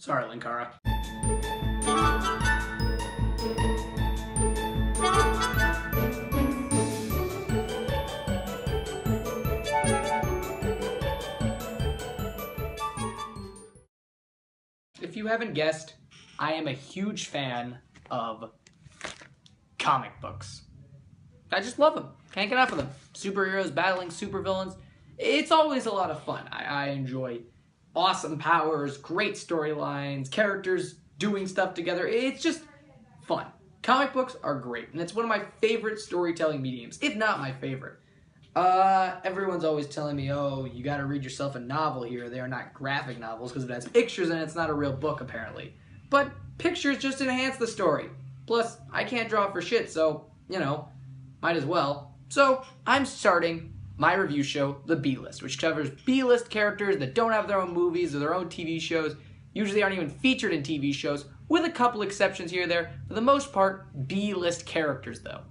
Sorry, Linkara. If you haven't guessed, I am a huge fan of comic books. I just love them. Can't get enough of them. Superheroes battling supervillains. It's always a lot of fun. I enjoy awesome powers, great storylines, characters doing stuff together. It's just fun. Comic books are great, and it's one of my favorite storytelling mediums, if not my favorite. Everyone's always telling me, oh, you gotta read yourself a novel here. They are not graphic novels because it has pictures and it's not a real book, apparently. But pictures just enhance the story. Plus, I can't draw for shit, so, might as well. So, I'm starting my review show, The B-List, which covers B-list characters that don't have their own movies or their own TV shows, usually aren't even featured in TV shows, with a couple exceptions here or there. For the most part, B-list characters, though.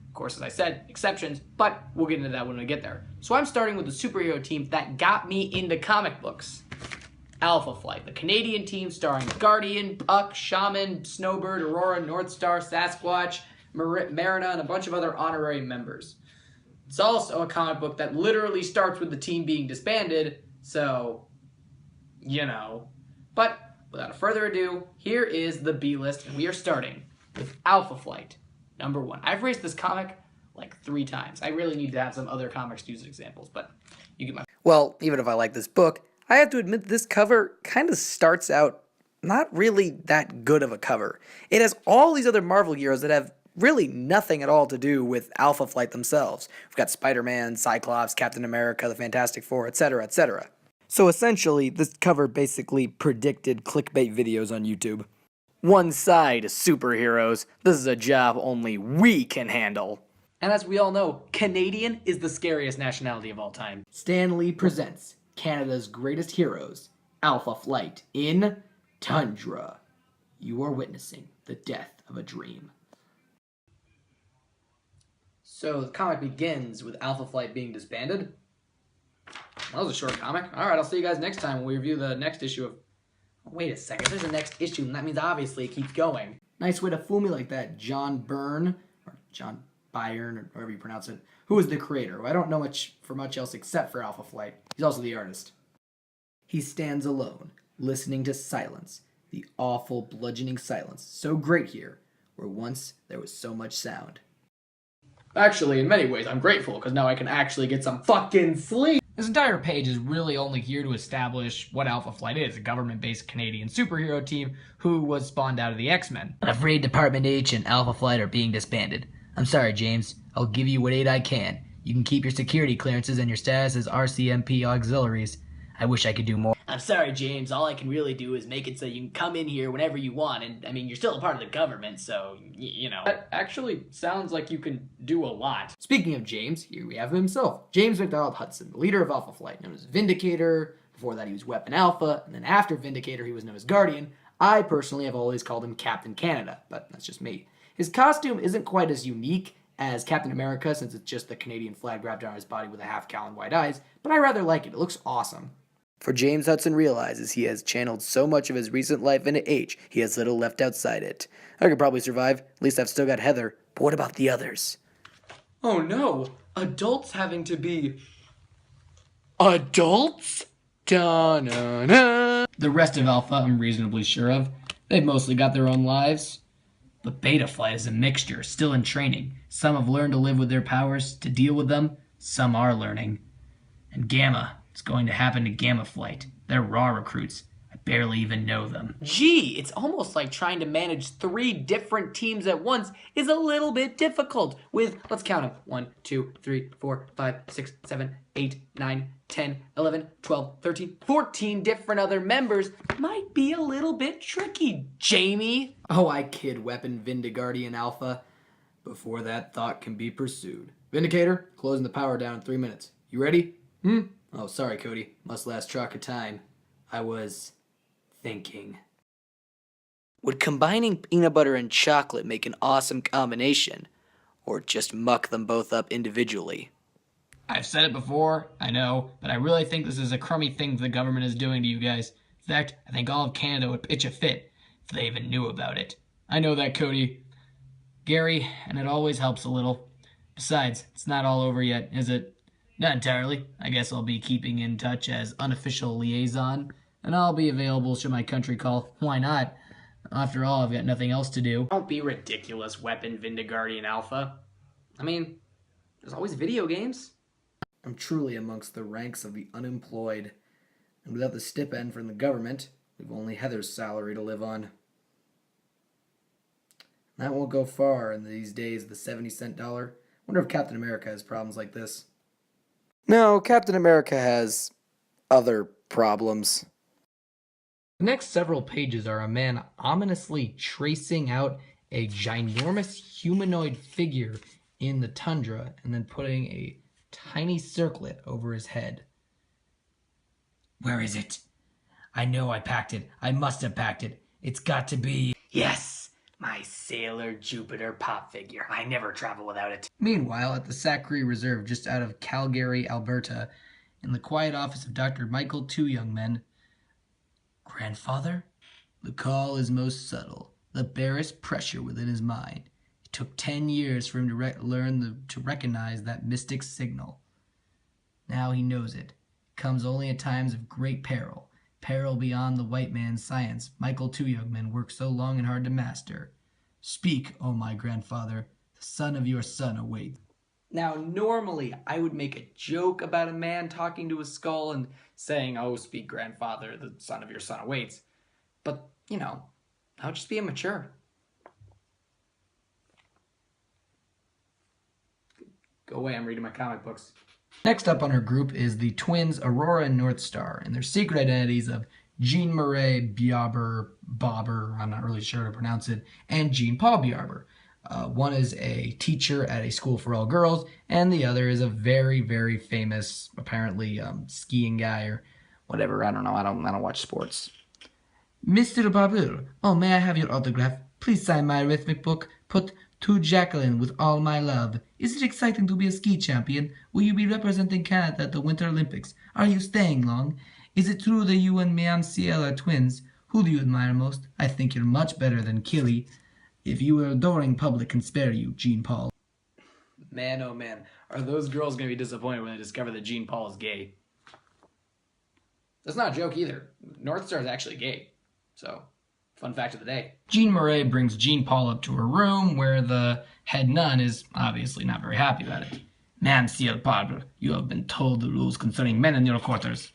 Of course, as I said, exceptions, but we'll get into that when we get there. So I'm starting with the superhero team that got me into comic books. Alpha Flight, the Canadian team starring Guardian, Puck, Shaman, Snowbird, Aurora, Northstar, Sasquatch, Marina, and a bunch of other honorary members. It's also a comic book that literally starts with the team being disbanded, so, But without further ado, here is the B-List, and we are starting with Alpha Flight. Number 1. I've raised this comic like 3 times. I really need to have some other comics use examples, but you get my... Well, even if I like this book, I have to admit this cover kind of starts out not really that good of a cover. It has all these other Marvel heroes that have really nothing at all to do with Alpha Flight themselves. We've got Spider-Man, Cyclops, Captain America, the Fantastic Four, etc., etc. So essentially, this cover basically predicted clickbait videos on YouTube. One side, superheroes. This is a job only we can handle. And as we all know, Canadian is the scariest nationality of all time. Stan Lee presents Canada's greatest heroes, Alpha Flight, in Tundra. You are witnessing the death of a dream. So the comic begins with Alpha Flight being disbanded. That was a short comic. Alright, I'll see you guys next time when we review the next issue of... Wait a second, there's a next issue, and that means obviously it keeps going. Nice way to fool me like that, John Byrne, or John Byrne, or however you pronounce it, who is the creator. I don't know much else except for Alpha Flight. He's also the artist. He stands alone, listening to silence, the awful, bludgeoning silence, so great here, where once there was so much sound. Actually, in many ways, I'm grateful, because now I can actually get some fucking sleep. This entire page is really only here to establish what Alpha Flight is, a government-based Canadian superhero team who was spawned out of the X-Men. I'm afraid Department H and Alpha Flight are being disbanded. I'm sorry, James. I'll give you what aid I can. You can keep your security clearances and your status as RCMP auxiliaries. I wish I could do more. I'm sorry, James. All I can really do is make it so you can come in here whenever you want. And, I mean, you're still a part of the government, so, That actually sounds like you can do a lot. Speaking of James, here we have him himself, James McDonald Hudson, the leader of Alpha Flight, known as Vindicator. Before that he was Weapon Alpha, and then after Vindicator he was known as Guardian. I personally have always called him Captain Canada, but that's just me. His costume isn't quite as unique as Captain America, since it's just the Canadian flag wrapped around his body with a half-cowl and white eyes, but I rather like it. It looks awesome. For James Hudson realizes he has channeled so much of his recent life into H, he has little left outside it. I could probably survive. At least I've still got Heather. But what about the others? Oh no! Adults having to be... adults? Da-na-na. The rest of Alpha I'm reasonably sure of. They've mostly got their own lives. But Beta Flight is a mixture, still in training. Some have learned to live with their powers, to deal with them. Some are learning. And Gamma. It's going to happen to Gamma Flight. They're raw recruits. I barely even know them. gee, it's almost like trying to manage 3 different teams at once is a little bit difficult. With, let's count them, 1, 2, 3, 4, 5, 6, 7, 8, 9, 10, 11, 12, 13, 14 different other members might be a little bit tricky, Jamie. Oh, I kid, Weapon Vindigardian Alpha. Before that thought can be pursued. Vindicator, closing the power down in 3 minutes. You ready? Oh, sorry, Cody. Must last track of time. I was thinking. Would combining peanut butter and chocolate make an awesome combination? Or just muck them both up individually? I've said it before, I know, but I really think this is a crummy thing the government is doing to you guys. In fact, I think all of Canada would pitch a fit if they even knew about it. I know that, Cody. Gary, and it always helps a little. Besides, it's not all over yet, is it? Not entirely. I guess I'll be keeping in touch as unofficial liaison, and I'll be available should my country call. Why not? After all, I've got nothing else to do. Don't be ridiculous, Weapon Vindigardian Alpha. I mean, there's always video games. I'm truly amongst the ranks of the unemployed, and without the stipend from the government, we've only Heather's salary to live on. That won't go far in these days of the 70-cent dollar. Wonder if Captain America has problems like this. No, Captain America has other problems. The next several pages are a man ominously tracing out a ginormous humanoid figure in the tundra and then putting a tiny circlet over his head. Where is it? I know I packed it. I must have packed it. It's got to be... Yes, my Sailor Jupiter pop figure. I never travel without it. Meanwhile, at the Sacree Reserve just out of Calgary, Alberta, in the quiet office of Dr. Michael Two Young Men, Grandfather? The call is most subtle, the barest pressure within his mind. It took 10 years for him to learn to recognize that mystic signal. Now he knows it. It comes only at times of great peril, peril beyond the white man's science Michael Two Young Men worked so long and hard to master. Speak, O my grandfather, the son of your son awaits. Now, normally, I would make a joke about a man talking to a skull and saying, oh, speak, grandfather, the son of your son awaits. But, you know, I would just be immature. Go away, I'm reading my comic books. Next up on her group is the twins Aurora and Northstar, and their secret identities of Jean Marie Bobber, I'm not really sure how to pronounce it, and Jean Paul Bjarber. One is a teacher at a school for all girls, and the other is a very, very famous, apparently, skiing guy or whatever. I don't know. I don't watch sports. Mr. Barber, oh, may I have your autograph? Please sign my rhythmic book. Put to Jacqueline with all my love. Is it exciting to be a ski champion? Will you be representing Canada at the Winter Olympics? Are you staying long? Is it true that you and Ma'am Ciel are twins? Who do you admire most? I think you're much better than Killy. If your adoring public can spare you, Jean Paul. Man, oh man, are those girls going to be disappointed when they discover that Jean Paul is gay? That's not a joke either. Northstar is actually gay. So, fun fact of the day. Jean Marais brings Jean Paul up to her room, where the head nun is obviously not very happy about it. Ma'am Ciel Barber, you have been told the rules concerning men in your quarters.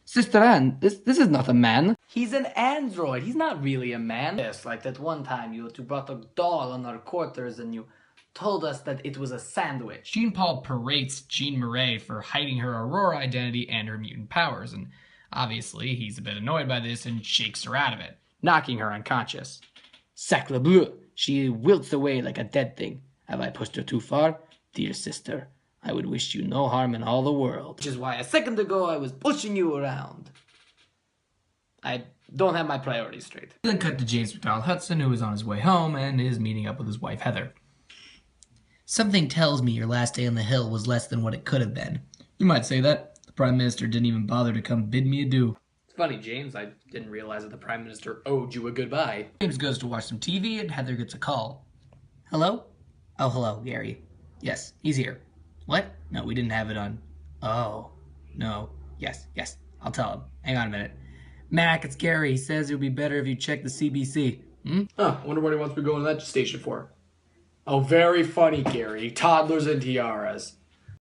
Sister Anne, this is not a man. He's an android. He's not really a man. Yes, like that one time you brought a doll on our quarters and you told us that it was a sandwich. Jean Paul berates Jean Marais for hiding her Aurora identity and her mutant powers, and obviously he's a bit annoyed by this and shakes her out of it, knocking her unconscious. Sacre bleu! She wilts away like a dead thing. Have I pushed her too far? Dear sister, I would wish you no harm in all the world. Which is why a second ago I was pushing you around. I don't have my priorities straight. Then cut to James McDonald Hudson, who is on his way home and is meeting up with his wife Heather. Something tells me your last day on the Hill was less than what it could have been. You might say that. The Prime Minister didn't even bother to come bid me adieu. It's funny, James. I didn't realize that the Prime Minister owed you a goodbye. James goes to watch some TV and Heather gets a call. Hello? Oh, hello, Gary. Yes, he's here. What? No, we didn't have it on. Oh, no. Yes, I'll tell him. Hang on a minute. Mac, it's Gary. He says it would be better if you check the CBC. Huh, I wonder what he wants me going to that station for. Oh, very funny, Gary. Toddlers and tiaras.